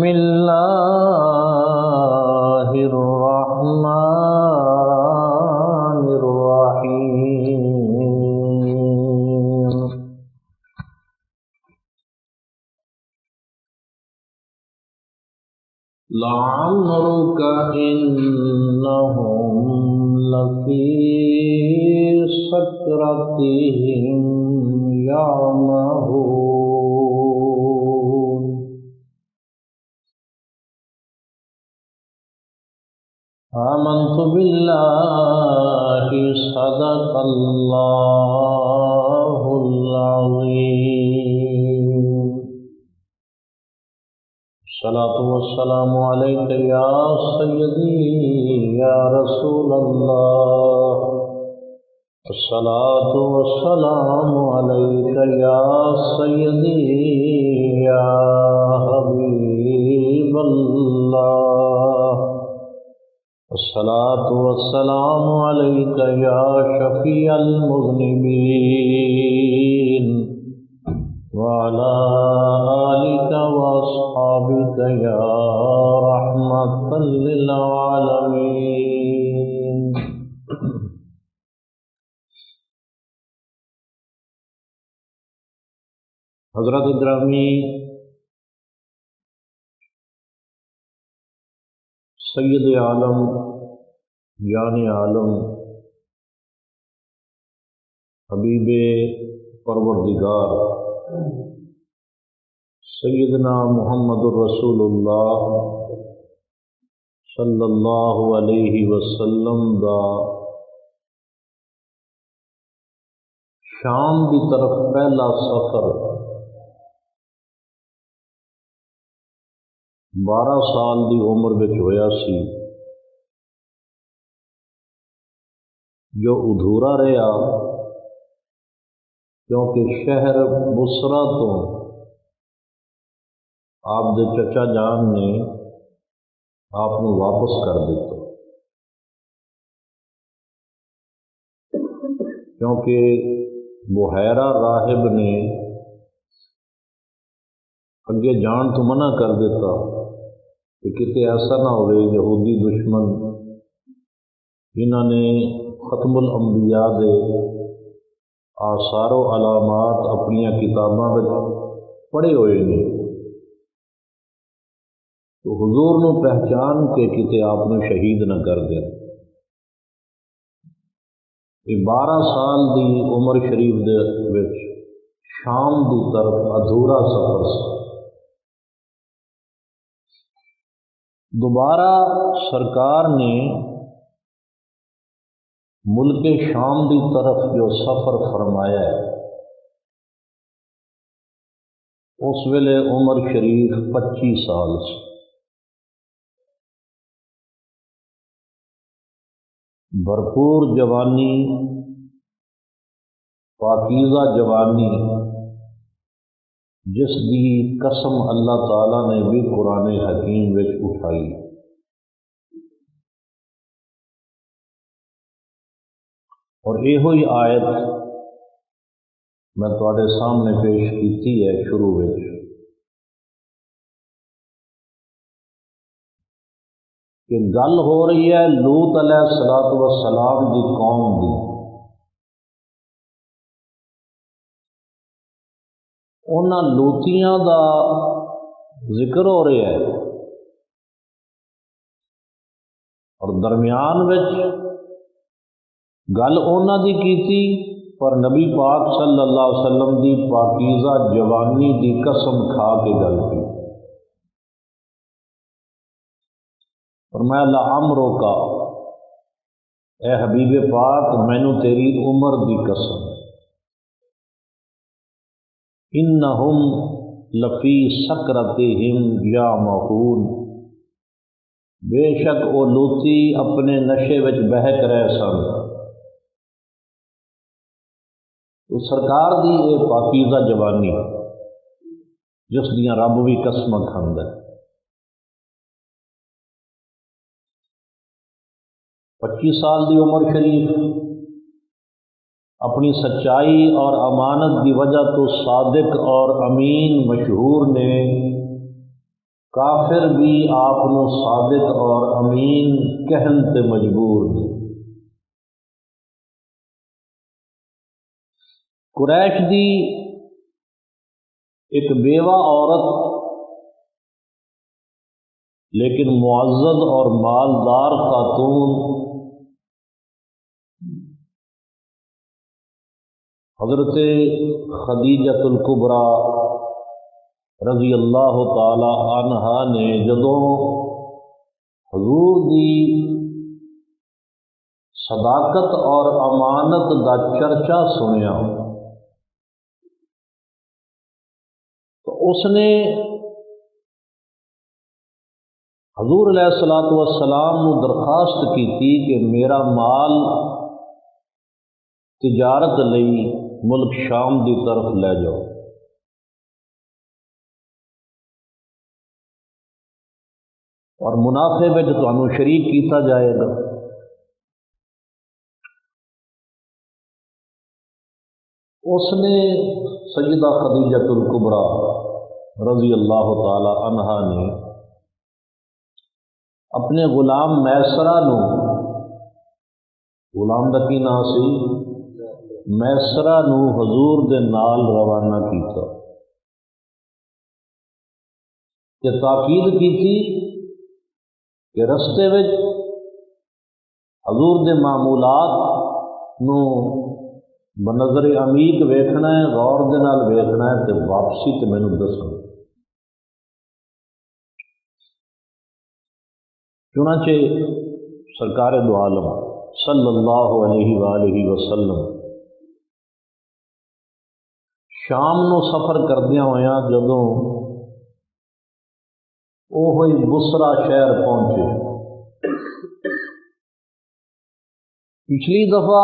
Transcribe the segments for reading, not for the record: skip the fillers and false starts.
بسم اللہ الرحمن الرحیم لعمرک انہم لفی سکرتہم یعمہون آمنت باللہ صدق اللہ العظیم الصلاة والسلام علیک یا سیدی یا رسول اللہ الصلاة والسلام علیک یا سیدی یا حبیب اللہ الصلاة والسلام علیک یا شفیع المذنبین وعلی آلک واصحابک یا رحمۃ للعالمین۔ حضرت گرامی سید عالم یعنی عالم حبیب پروردگار سیدنا محمد الرسول اللہ صلی اللہ علیہ وسلم دا شام دی طرف پہلا سفر 12 سال دی عمر وچ ہویا سی، جو ادھورا رہا کیونکہ شہر بصرہ تو آپ دے چچا جان نے آپ کو واپس کر دیتا، کیونکہ بحیرہ راہب نے اگے جان تو منع کر دیتا کہ کتے ایسا نہ ہوئے یہودی دشمن جنہوں نے ختم الانبیاء دے آثار و علامات اپنی کتاباں میں پڑھے ہوئے ہیں، تو حضور نو پہچان کے کتے آپ نے شہید نہ کر دیں۔ یہ 12 سال دی عمر شریف دے وچ شام دی طرف ادھورا سفر سی۔ دوبارہ سرکار نے ملک شام دی طرف جو سفر فرمایا ہے، اس ویلے عمر شریف 25 سال سے بھرپور جوانی، پاکیزہ جوانی، جس دی قسم اللہ تعالیٰ نے بھی قرآن حکیم وچ اٹھائی۔ اور یہ ہوئی آیت میں تواڈے سامنے پیش کیتی ہے شروع وچ کہ گل ہو رہی ہے لوط علیہ الصلوۃ والسلام دی قوم دی۔ انہاں لوتیاں دا ذکر ہو رہا ہے، اور درمیان وچ گل انہاں دی کیتی، پر نبی پاک صلی اللہ علیہ وسلم دی پاکیزہ جوانی دی قسم کھا کے گل کی۔ فرمایا لعمرک، اے حبیب پاک مینوں تیری عمر دی قسم، انہم لفی سکرتہم یعمہون، بے شک او لوتی اپنے نشے وچ بہک رہے سن۔ تو سرکار دی اے پاکیزہ جوانی جس دیاں رب بھی قسم کھاندا ہے، 25 سال دی عمر شریف اپنی سچائی اور امانت کی وجہ تو صادق اور امین مشہور نے کافر بھی آپ نو صادق اور امین کہن تے مجبور نے۔ قریش دی ایک بیوہ عورت لیکن معزز اور مالدار خاتون حضرت خدیجۃ الکبریٰ رضی اللہ تعالی عنہا نے جدوں حضور دی صداقت اور امانت دا چرچا سنیا تو اس نے حضور علیہ الصلوۃ والسلام نو درخواست کی تھی کہ میرا مال تجارت لئی ملک شام دی طرف لے جاؤ۔ اور منافع میں تانوں شریک کیتا جائے گا۔ اس نے سیدہ خدیجۃ الکبریٰ رضی اللہ تعالی عنہا نے اپنے غلام میسرہ نو، غلام دا کی نام سی میسرہ نو حضور دے نال روانہ کیتا کہ تاکید کی تھی کہ رستے وچ حضور دے معمولات نو بنظر عمیق ویکھنا ہے، غور دے نال ویکھنا ہے تے واپسی تے مینوں دسنا۔ چنانچہ سرکار دو عالم صلی اللہ علیہ وآلہ وسلم شام نو سفر کردیاں ہویاں جدوں اوہی بصرہ شہر پہنچے۔ پچھلی دفعہ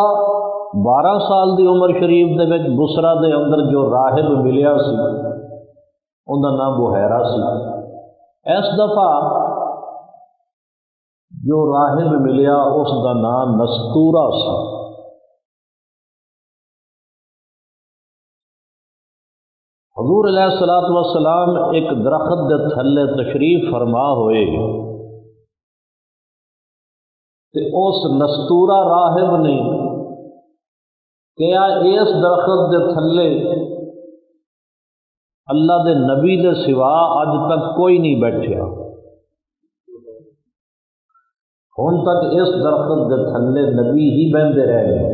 12 سال دی عمر شریف دے وچ بصرہ دے اندر جو راہب ملیا سی ان دا نام بحیرہ سی۔ اس دفعہ جو راہب ملیا اس دا نام نستورہ سی۔ حضور علیہ الصلوۃ والسلام ایک درخت دے تھلے تشریف فرما ہوئے تے اس نستورہ راہب نے کیا اس درخت دے تھلے اللہ دے نبی دے سوا اج تک کوئی نہیں بیٹھیا، ہن تک اس درخت دے تھلے نبی ہی بہندے رہ گئے،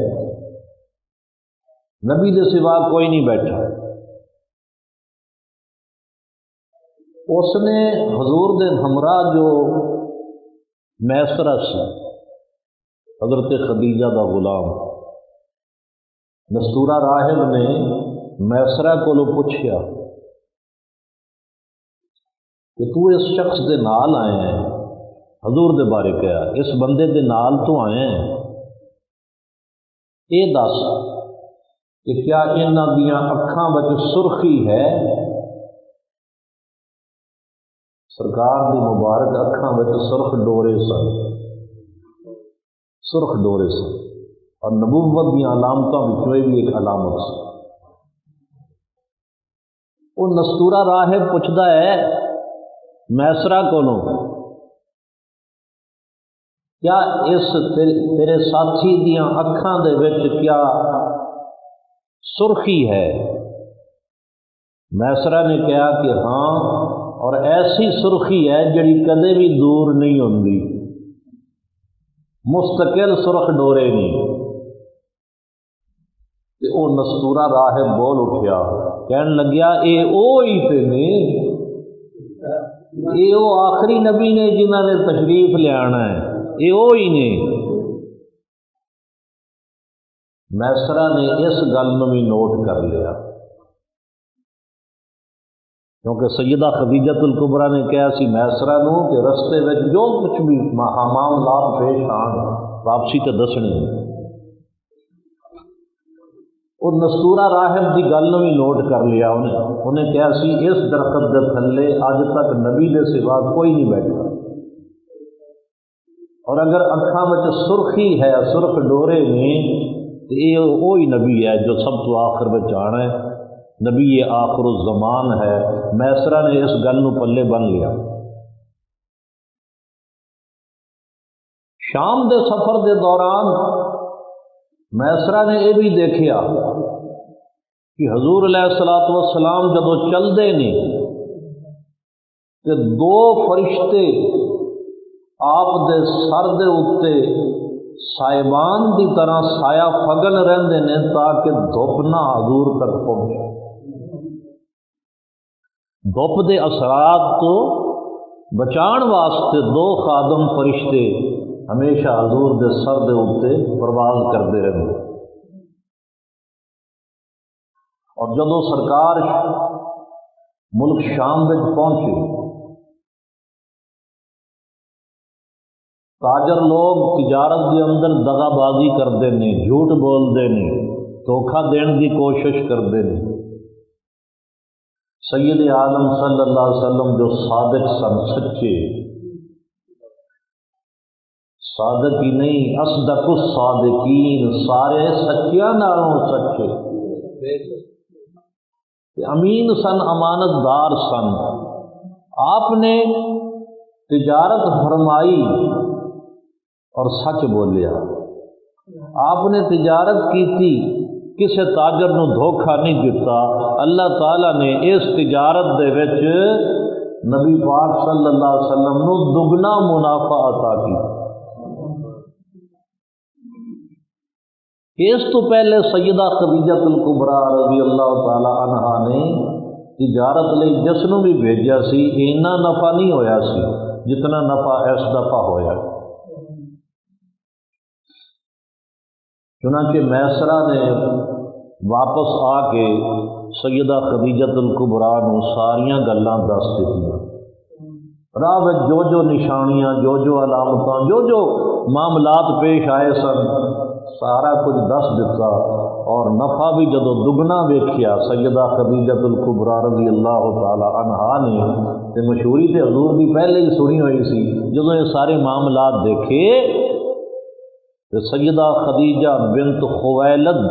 نبی دے سوا کوئی نہیں بیٹھا۔ اس نے حضور دے ہمراہ جو میسرہ سی حضرت خدیجہ دا غلام نستورہ راہب نے میسرہ کو پوچھیا کہ تو اس شخص دے نال آئے ہیں، حضور دے بارے کہا اس بندے دے نال تو آئے ہیں، اے دس کہ کیا انہاں دیاں اکھاں وچ سرخی ہے؟ سرکار دی مبارک اکھاں وچ سرخ ڈورے سن، سرخ ڈورے سن، اور نبوت دی علامتاں وچوں بھی ایک علامت سی۔ وہ نستورہ راہب پوچھدا ہے میسرہ کولوں کیا اس تیرے ساتھی دیاں اکھاں دے وچ کیا سرخی ہے؟ میسرہ نے کہا کہ ہاں، اور ایسی سرخی ہے جڑی کدے بھی دور نہیں ہوندی، مستقل سرخ ڈورے نہیں۔ تے او نستورہ راہب بول اٹھیا، کہن لگیا اے او ہی تے نے، اے او آخری نبی نے جنہاں نے تشریف لے آنا ہے، اے او ہی نے۔ میسرہ نے اس گل نو بھی نوٹ کر لیا، کیونکہ سیدہ خدیجۃ الکبریٰ نے کہا سی میسرہ نو کہ رستے وچ جو کچھ بھی معاملات پیش آن واپسی تے دسنے۔ اور نستورہ راہب دی گل نو بھی نوٹ کر لیا انہیں کہا سی اس درخت دے تھلے اج تک نبی دے سوا کوئی نہیں بیٹھا، اور اگر اکھاں وچ سرخی ہے، سرخ ڈورے نے، تو یہ وہی نبی ہے جو سب تو آخر وچ آنا ہے، نبی آخر الزمان ہے۔ میسرہ نے اس گل نو پلے بن لیا۔ شام دے سفر دے دوران میسرہ نے یہ بھی دیکھا کہ حضور علیہ الصلوۃ والسلام جدو چلتے نے کہ دو فرشتے آپ دے سر دے اتے سائبان دی طرح سایہ فگن رہندے نے تاکہ دھوپ نہ حضور تک پہنچے۔ دھوپ دے اثرات تو بچان واسطے دو خادم فرشتے ہمیشہ حضور دے سر دے اتے پرواز کرتے رہندے۔ اور جدو سرکار ملک شام وچ پہنچے، تاجر لوگ تجارت کے اندر دغا بازی کرتے ہیں، جھوٹ بولتے ہیں، دھوکھا دین کی کوشش کرتے ہیں۔ سید عالم صلی اللہ علیہ وسلم جو صادق سن، سچے، صادق ہی نہیں اصدق الصادقین، سارے سچیاں نالوں سچے، امین سن، امانت دار سن۔ آپ نے تجارت فرمائی اور سچ بولیا۔ آپ نے تجارت کی تھی، کسی تاجر نو دھوکھا نہیں دیتا۔ اللہ تعالیٰ نے اس تجارت دے وچ نبی پاک صلی اللہ علیہ وسلم نو دگنا منافع عطا کی۔ اس تو پہلے سیدہ خدیجہ الکبریٰ رضی اللہ تعالیٰ عنہا نے تجارت لئی جس نو بھی بھیجا سی، اینا نفع نہیں ہویا سی جتنا نفع اس دفعہ ہویا۔ چنانچہ میسرہ نے واپس آ کے سیدہ خدیجہ الکبریٰ نو ساریاں گلاں دس دتیاں۔ راہ وچ جو جو نشانیاں، جو جو علامتاں، جو جو معاملات پیش آئے سن، سارا کچھ دس دیتا۔ اور نفع بھی جدو دگنا ویکھیا سیدہ خدیجہ الکبریٰ رضی اللہ تعالی عنہا نے، تے مشہوری تے حضور بھی پہلے ہی سنی ہوئی سی، جدو یہ سارے معاملات دیکھے تو سیدہ خدیجہ بنت خویلد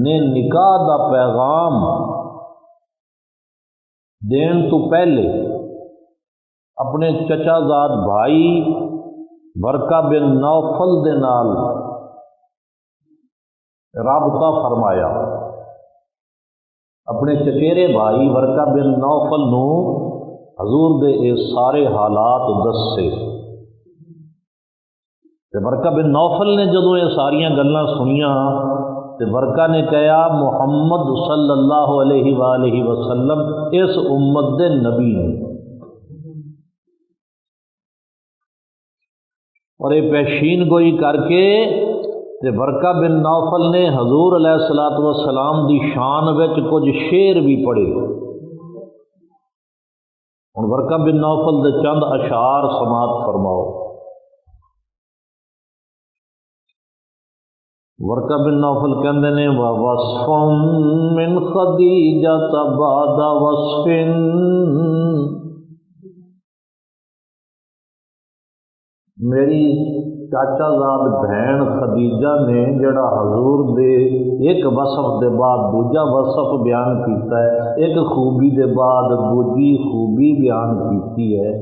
نے نکاح دا پیغام دین تو پہلے اپنے چچا زاد بھائی ورقہ بن نوفل دے نال رابطہ فرمایا۔ اپنے چچیرے بھائی ورقہ بن نوفل نو حضور دے اے سارے حالات دسے۔ ورقہ بن نوفل نے جدو یہ ساریاں گلاں سنیاں تو ورقہ نے کہا محمد صلی اللہ علیہ وآلہ وسلم اس امت دے نبی نے، اور یہ پیشین گوئی کر کے ورقہ بن نوفل نے حضور علیہ الصلوۃ والسلام دی شان وچ کچھ شعر بھی پڑھے۔ ہن ورقہ بن نوفل دے چند اشعار سماعت فرماؤ۔ ورقہ بن نوفل کہندے نے وَوَصْفٌ مِّن خَدِیجَةَ بَعْدَ وَصْفٍ، میری چاچا زاد بہن خدیجہ نے جڑا حضور دے ایک وصف دے بعد دوجا وصف بیان کیتا ہے، ایک خوبی دے بعد دوجی خوبی بیان کیتی ہے۔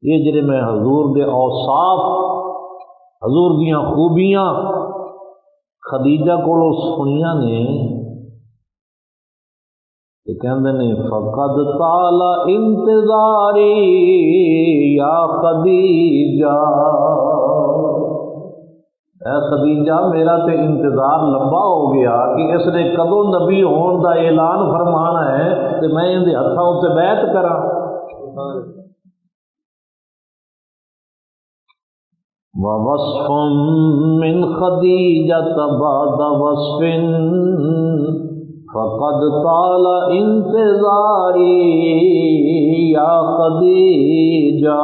یہ جڑے میں حضور دے اوصاف، حضور دیاں خوبیاں خدیجہ کولوں سنیاں نے، تو کہندے نے فقد طال انتظاری یا خدیجہ، اے خدیجہ میرا تے انتظار لمبا ہو گیا کہ اس نے کدوں نبی ہون دا اعلان فرمانا ہے تے میں ان دے ہتھاں تے بیعت کراں۔ وَوَصْفٌ مِّن خَدِیجَةَ بَعْدَ وَصْفٍ فَقَدْ طَالَ انتظاری یا خدیجہ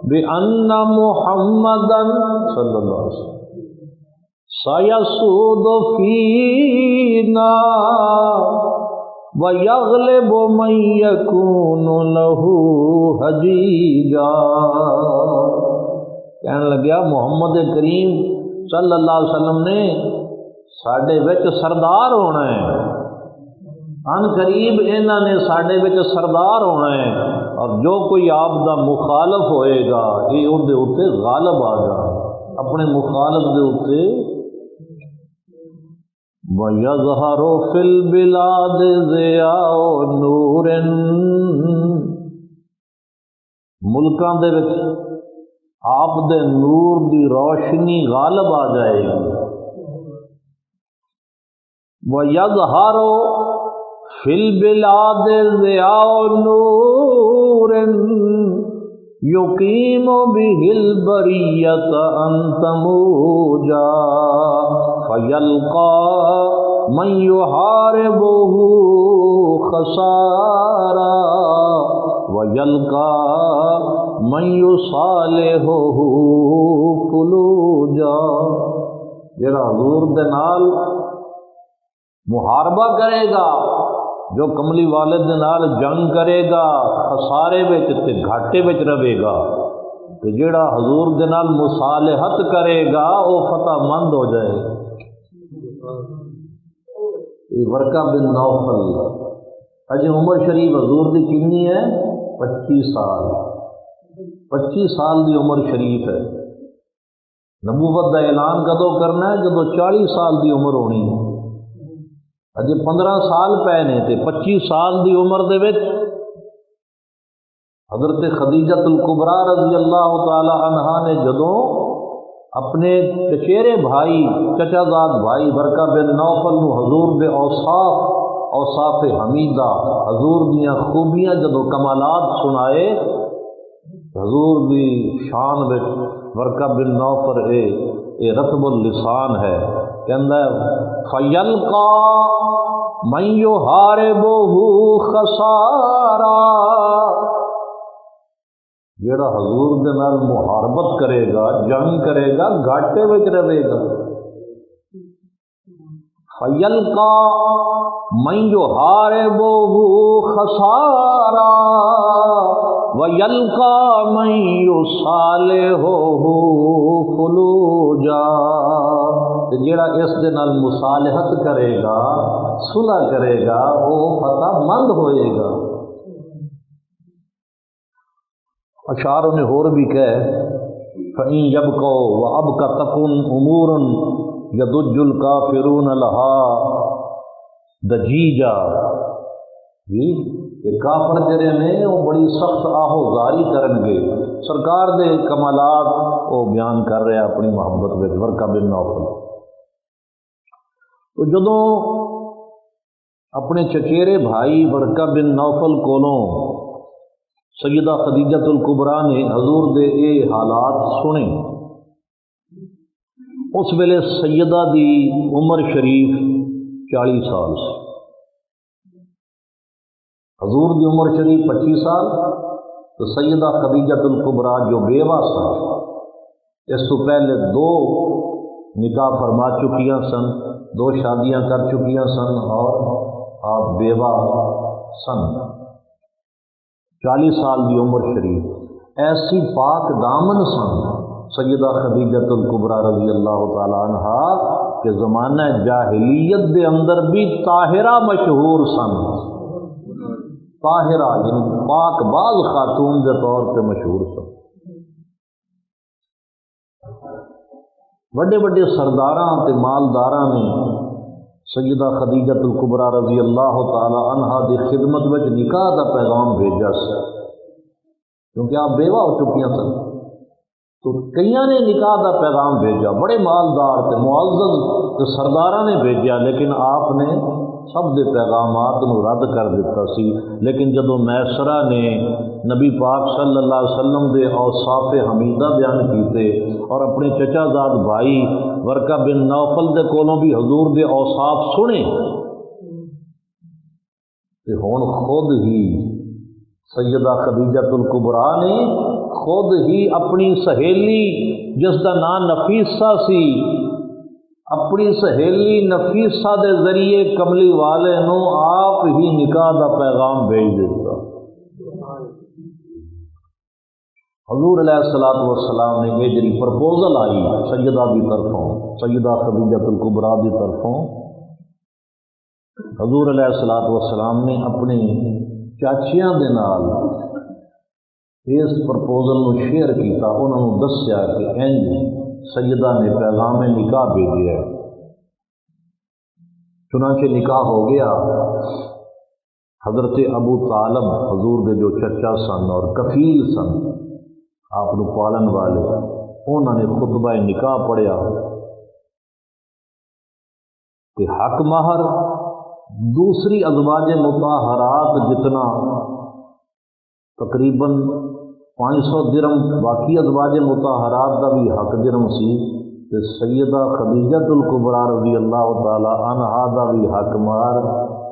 بِأَنَّ مُحَمَّدًا صلی اللہ علیہ وسلم سَيَسُودُ فِينَا وَيَغْلِبُ مَن يَكُونُ لَهُ حَجِیجًا۔ کہنے لگیا محمد کریم صلی اللہ علیہ وسلم نے ساڈے وچ سردار ہونا ہے، ان قریب انہاں نے ساڈے وچ سردار ہونا ہے، اور جو کوئی آپ دا مخالف ہوئے گا یہ ان دے اوتے غالب آ جا اپنے مخالف دے اوتے وَيَظْهَرُ فِي الْبِلَادِ ضِيَاءُ نُورٍ ملکاں دے وچ آپ دے نور دی روشنی غالب آ جائے گی وَيَظْهَرُ فِي الْبِلَادِ ضِيَاءُ نُورٍ يُقِيمُ بِهِ الْبَرِيَّةَ أَن تَمُوجَا فَيَلْقَى مَن يُحَارِبُهُ خَسَارًا وَيَلْقَى مَن يُصَالِحُهُ فُلُوجًا جڑا حضور دے نال محاربہ کرے گا جو کملی والد دے نال جنگ کرے گا خسارے وچ تے گھاٹے وچ رہے گا تے جڑا حضور دے نال مصالحت کرے گا وہ فتح مند ہو جائے گا یہ ورقہ بن نوفل اجے عمر شریف حضور دی کتنی ہے 25 سال 25 سال دی عمر شریف ہے نبوت دا اعلان کدو کرنا ہے جدو 40 سال دی عمر ہونی ہے اجے 15 سال پے نے تے 25 سال دی عمر دے وچ حضرت خدیجہ الکبریٰ رضی اللہ تعالی عنہا نے جدوں اپنے چچیرے بھائی چچا زاد بھائی ورقہ بن نوفل نو حضور دے اوصاف حمیدہ حضور دیاں خوبیاں جدوں کمالات سنائے حضور دی شان وچ ورقہ بن نوفل اے رطب اللسان ہے کہندا ہے فَيَلْقَى مَن يُحَارِبُهُ خَسَارًا جڑا حضور دے نال محاربت کرے گا جنگ کرے گا گھاٹے وچ رہے گا فَيَلْقَى مَن يُحَارِبُهُ خَسَارًا وَيَلْقَى مَن يُصَالِحُهُ فُلُوجًا جڑا اس دے نال مصالحت کرے گا صلح کرے گا وہ فتح مند ہوئے گا اشعار نے اور بھی کہے فَإِن يَبْقَوْا وَأَبْقَ تَكُنْ أُمُورٌ يَضُجُّ الْكَافِرُونَ لَهَا دَجِيجًا جی کہ کافر جڑے نے وہ بڑی سخت آہوزاری کرن گے سرکار دے کمالات وہ بیان کر رہے اپنی محبت میں ورقہ بن نوفل تو جدوں اپنے چچیرے بھائی ورقہ بن نوفل کولوں سیدہ خدیجہ الکبریٰ نے حضور دے اے حالات سنے اس ویلے سیدہ دی عمر شریف 40 سال سی حضور دی عمر شریف 25 سال تو سیدہ خدیجہ الکبریٰ جو بیوہ سن اس تو پہلے 2 نکاح فرما چکیاں سن 2 شادیاں کر چکیاں سن اور آپ بیوہ سن 40 سال دی عمر شریف ایسی پاک دامن سن سیدہ خدیجہ الکبریٰ رضی اللہ تعالی عنہا کہ زمانہ جاہلیت دے اندر بھی طاہرہ مشہور سن طاہرہ یعنی پاک باز خاتون کے طور پہ مشہور سن بڑے بڑے سرداراں تے مالداراں نے سیدہ خدیجہ الکبریٰ رضی اللہ تعالی عنہا دی خدمت میں نکاح دا پیغام بھیجا سی کیونکہ آپ بیوہ ہو چکیاں سن تو کئیاں نے نکاح دا پیغام بھیجا بڑے مالدار تے معزز تے سرداراں نے بھیجا لیکن آپ نے سب دے پیغامات نو رد کر دیتا سی لیکن جدوں میسرہ نے نبی پاک صلی اللہ علیہ وسلم دے اوصاف حمیدہ بیان کیتے اور اپنے چچا زاد بھائی ورقہ بن نوفل دے کولوں بھی حضور دے اوصاف سنے تے ہن خود ہی سیدہ خدیجہ الکبریٰ نے خود ہی اپنی سہیلی جس کا نام نفیسہ سی اپنی سہیلی نفیسہ دے ذریعے کملی والے نو آپ ہی نکاح دا پیغام بھیج دیتا حضور علیہ الصلوۃ والسلام نے یہ جڑی پرپوزل آئی سیدہ دی طرفوں سیدہ خدیجہ الکبریٰ دی طرفوں حضور علیہ الصلوۃ والسلام نے اپنی چاچیاں دے نال اس پرپوزل نو شیئر کیتا، انہوں نے دسیا کہ انج سیدہ نے پیغام نکاح بھیجیا ہے۔ چنانچہ نکاح ہو گیا۔ حضرت ابو طالب حضور دے جو چچا سن اور کفیل سن، آپ کو پالن والے، انہوں نے خطبہ نکاح پڑھیا کہ حق مہر دوسری ازواج مطہرات جتنا تقریباً 500 درم باقی ازواج مطہرات کا بھی حق درم سی، تے سیدہ خدیجۃ الکبریٰ رضی اللہ تعالی عنہا دا بھی حق مہر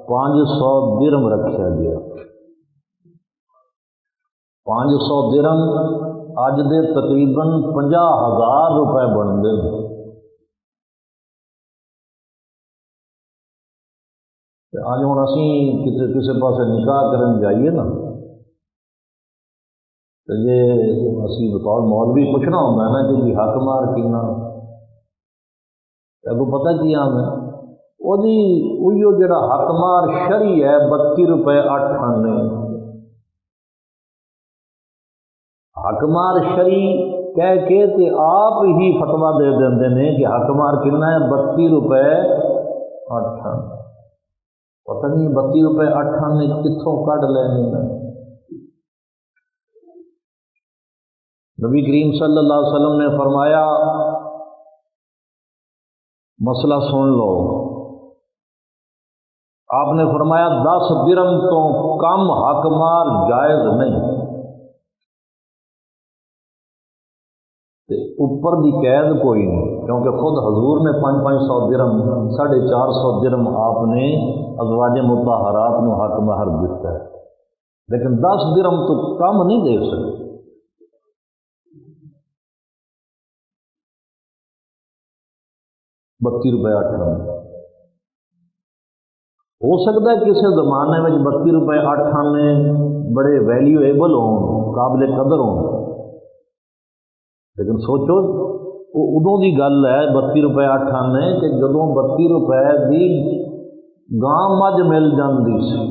500 درم رکھا گیا۔ 500 درم اج دے تقریباً 50,000 روپے بنتے ہیں۔ اج ہوں اسی کسی پاس نکاح کرن جائیے نا، تو جی اسی بطور مولوی پوچھنا ہوتا ہے نا کہ جی حق مہر کنا، کو پتہ کیا ہمیں وہ جی وہی جڑا حق مہر شرعی ہے 32 روپے 8 آنے۔ حق مہر شرعی کہہ کے تے آپ ہی فتویٰ دے دیندے نے کہ حق مہر کنا ہے 32 روپے 8 آنے۔ پتہ نہیں 32 روپے 8 آنے کتوں کڈ لینے۔ نبی کریم صلی اللہ علیہ وسلم نے فرمایا مسئلہ سن لو، آپ نے فرمایا 10 درم تو کم حق مہر جائز نہیں، اوپر دی قید کوئی نہیں، کیونکہ خود حضور نے 500 درم 450 درم آپ نے ازواج مطہرات کو حق مہر دیتا ہے، لیکن 10 درم تو کم نہیں دے سکتے۔ بتی روپے 8 آنے ہو سکتا ہے کسی زمانے میں 32 روپے 8 آنے بڑے ویلیویبل ہوں، قابل قدر ہوں، لیکن سوچو وہ ادوں کی گل ہے 32 روپے 8 آنے کہ جدوں 32 روپے کی گاں مجھ مل جاندی سی۔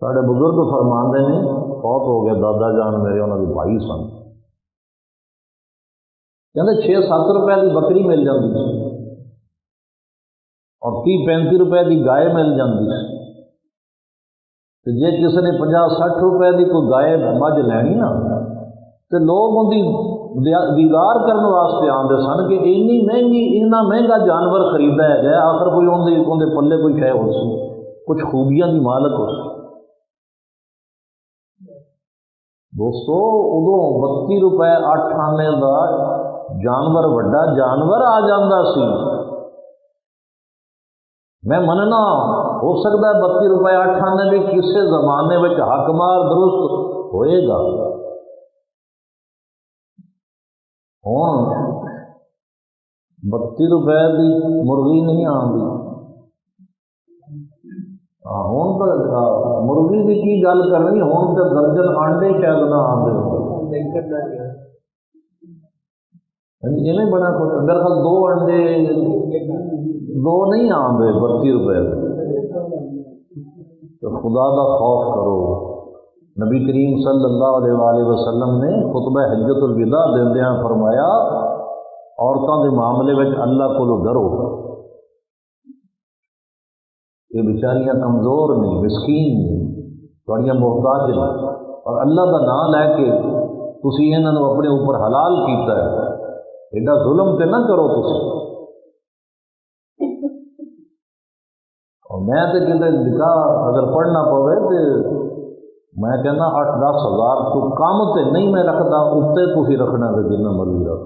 سارے بزرگ فرماندے نے بہت ہو گئے، دادا جان میرے انہوں کے بھائی سن، کہتے 6-7 روپے کی بکری مل جاتی سی اور 30-35 روپے کی گائے مل جاتی سی۔ تو جے کسی نے 50-60 روپے کی کوئی گائے مجھ لینی نا، تو لوگ ان کی دیدار کرنے واسطے آتے سن کہ اینی مہنگی اتنا مہنگا جانور خریدا ہے، آخر کوئی ان کے پلے کوئی شے ہو سی، کچھ خوبیاں کی مالک ہو سی۔ دوستو ادو 32 روپے 8 آنے کا جانور وڈا جانور آ جاندہ سی۔ میں مننا ہو سکتا ہے 32 روپے 8 آنے بھی کسی زمانے میں حق مہر درست ہوئے گا۔ ہوں 32 روپے کی مرغی نہیں آتی، ہوں تو مرغی کی کی گل کرنی، ہوں تو درجن آنڈے شاید نہ آتے ہو، یہ نہیں بنا کچھ دراصل 2 انڈے 2 نہیں آتے 32 روپے۔ تو خدا دا خوف کرو۔ نبی کریم صلی اللہ علیہ وآلہ وسلم نے خطبہ حجۃ الوداع دیندیاں فرمایا عورتوں کے معاملے میں اللہ کو ڈرو، یہ بیچاریاں کمزور نہیں، مسکین نہیں، تھوڑیاں محتاج نہیں، اور اللہ کا نام لے کے تسی انہاں نوں اپنے اوپر حلال کیتا ہے، ایڈا ظلم تے نہ کرو تسی۔ اور میں تے کتے نکاح اگر پڑھنا پوے تے میں کہنا 8-10 ہزار تو کم تے نہیں میں رکھتا، اتنے تسی رکھنا تے جنہ مرضی رکھ۔